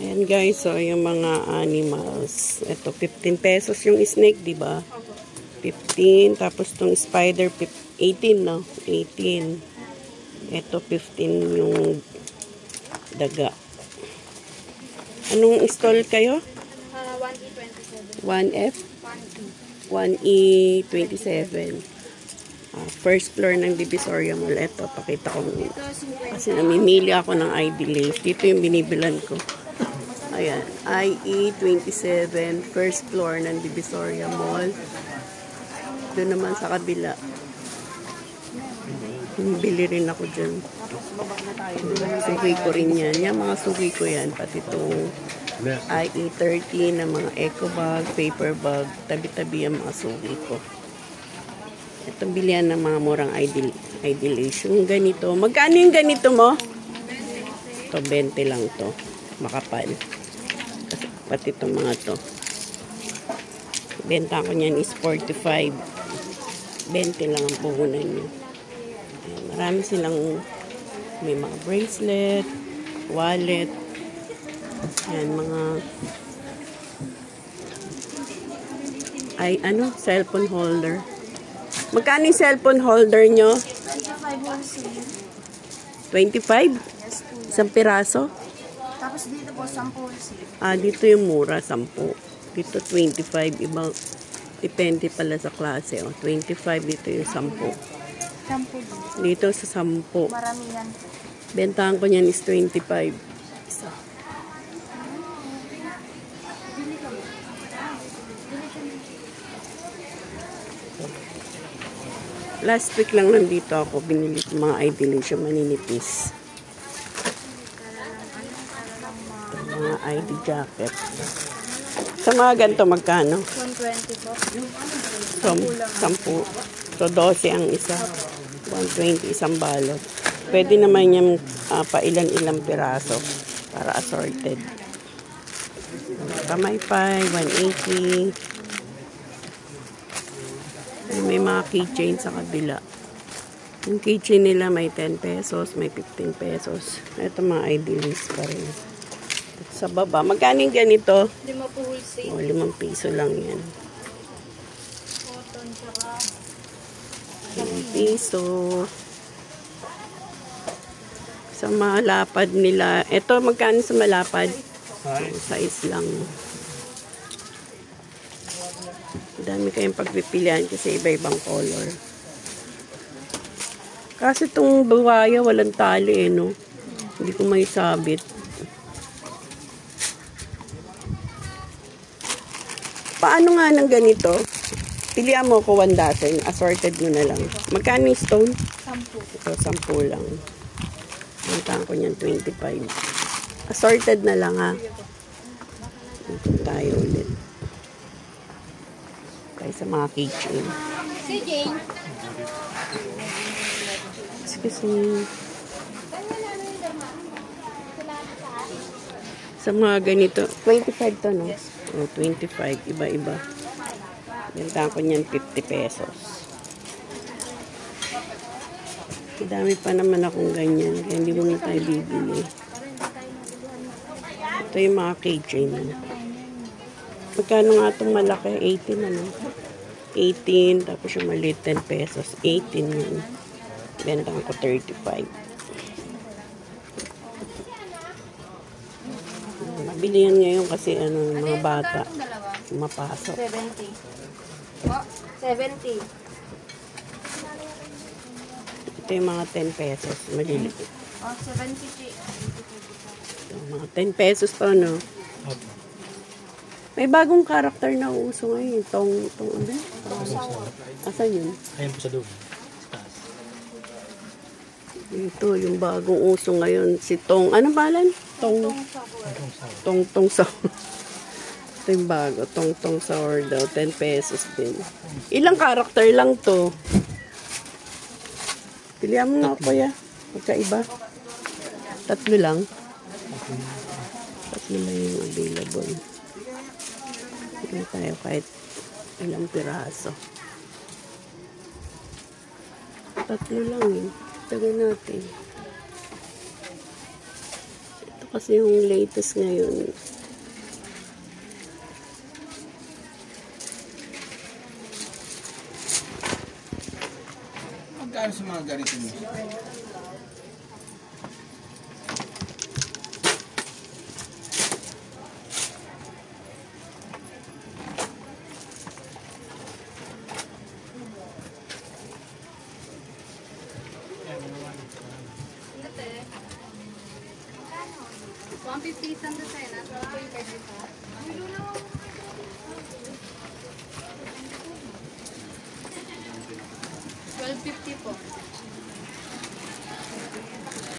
Ayan guys, so yung mga animals. Ito, 15 pesos yung snake, di ba? 15, tapos tong spider, 18, no? 18. Ito, 15 yung daga. Anong stall kayo? 1E27. 1F? 1E. 1E27. First floor ng Divisoria Mall. Ito, pakita ko muna. Kasi namimili ako ng ID lace. Dito yung binibilan ko. Ayan, IE27, first floor ng Divisoria Mall. Doon naman sa kabila. Bili rin ako dyan. Suki ko rin yan. Yan, mga suki ko yan. Pati itong IE30 na mga eco bag, paper bag. Tabi-tabi ang mga suki ko. Ito, bilihan ng mga murang ID lace. Yung ganito. Magkano yung ganito mo? Ito, 20 lang to. Makapal. Pati itong mga to. Benta ko niyan is 45. 20 lang ang puhunan niyo. Marami silang may mga bracelet, wallet. Yan, mga cellphone holder. Magkano yung cellphone holder nyo? 25? Isang piraso? Tapos dito po, 10. Dito yung mura, 10. Dito 25, ibang depende pala sa klase. 25, dito yung 10. 10. Dito sa 10. Marami yan. Bentahan ko niyan is 25. Isa. Last week lang nandito ako, binili ko mga ID lace yung maninipis. Mga ID jacket. Sa mga ganito, magkano? 120 po. So, 10. So, 12 ang isa. 120, isang balot. Pwede naman yung pailan-ilang piraso para assorted. Kamaypay, 180. May mga keychain sa kabila. Yung keychain nila may 10 pesos, may 15 pesos. Ito mga ID lace pa rin. Sa baba, magkano yung ganito? 5 po wholesale. 5 piso lang yan. Cotton, tsaka 5 piso. Sa malapad nila. Ito, magkano sa malapad? Size lang. Dami kayong pagpipilian kasi iba-ibang color. Kasi itong buwaya, walang tali no? Hindi ko may sabit. Paano nga ng ganito? Pilihan mo ko 1 dozen. Assorted mo na lang. Magkano yung stone? 10. Ito, 10 lang. Puntahan ko niyan, 25. Assorted na lang ha. Ito tayo ulit. Kaya sa mga keychain. Si Jane. Excuse me. Sa mga ganito, 25 to, no? O, 25. Iba-iba. Benta ko niyan 50 pesos. Dami pa naman akong ganyan. Kaya hindi mo na tayo bibili. Ito yung mga keychain. Magkano nga itong malaki? 18 ano? 18. Tapos yung maliit 10 pesos. 18 yun. Benta ko 35. Mabili yan ngayon kasi mga bata mapasok. 70. Oh, 70. Ito yung mga 10 pesos. Maliliit. Oh, 70. Ito, mga 10 pesos to, no? May bagong karakter na uso ngayon. Tong ano? Asan yun? Ayan po sa dulo. Ito, yung bagong uso ngayon. Si Tong, ano balan? Tong Sour. Ito yung bago. Tong Sour daw. 10 pesos din. Ilang karakter lang to? Pilihan mo nga po ya. Magkaiba. 3 lang. 3 lang yung available. Pili tayo kahit ilang piraso. 3 lang eh. Tagal natin. Ito kasi yung latest ngayon. Magkano sa mga ganito niyo? $150 isang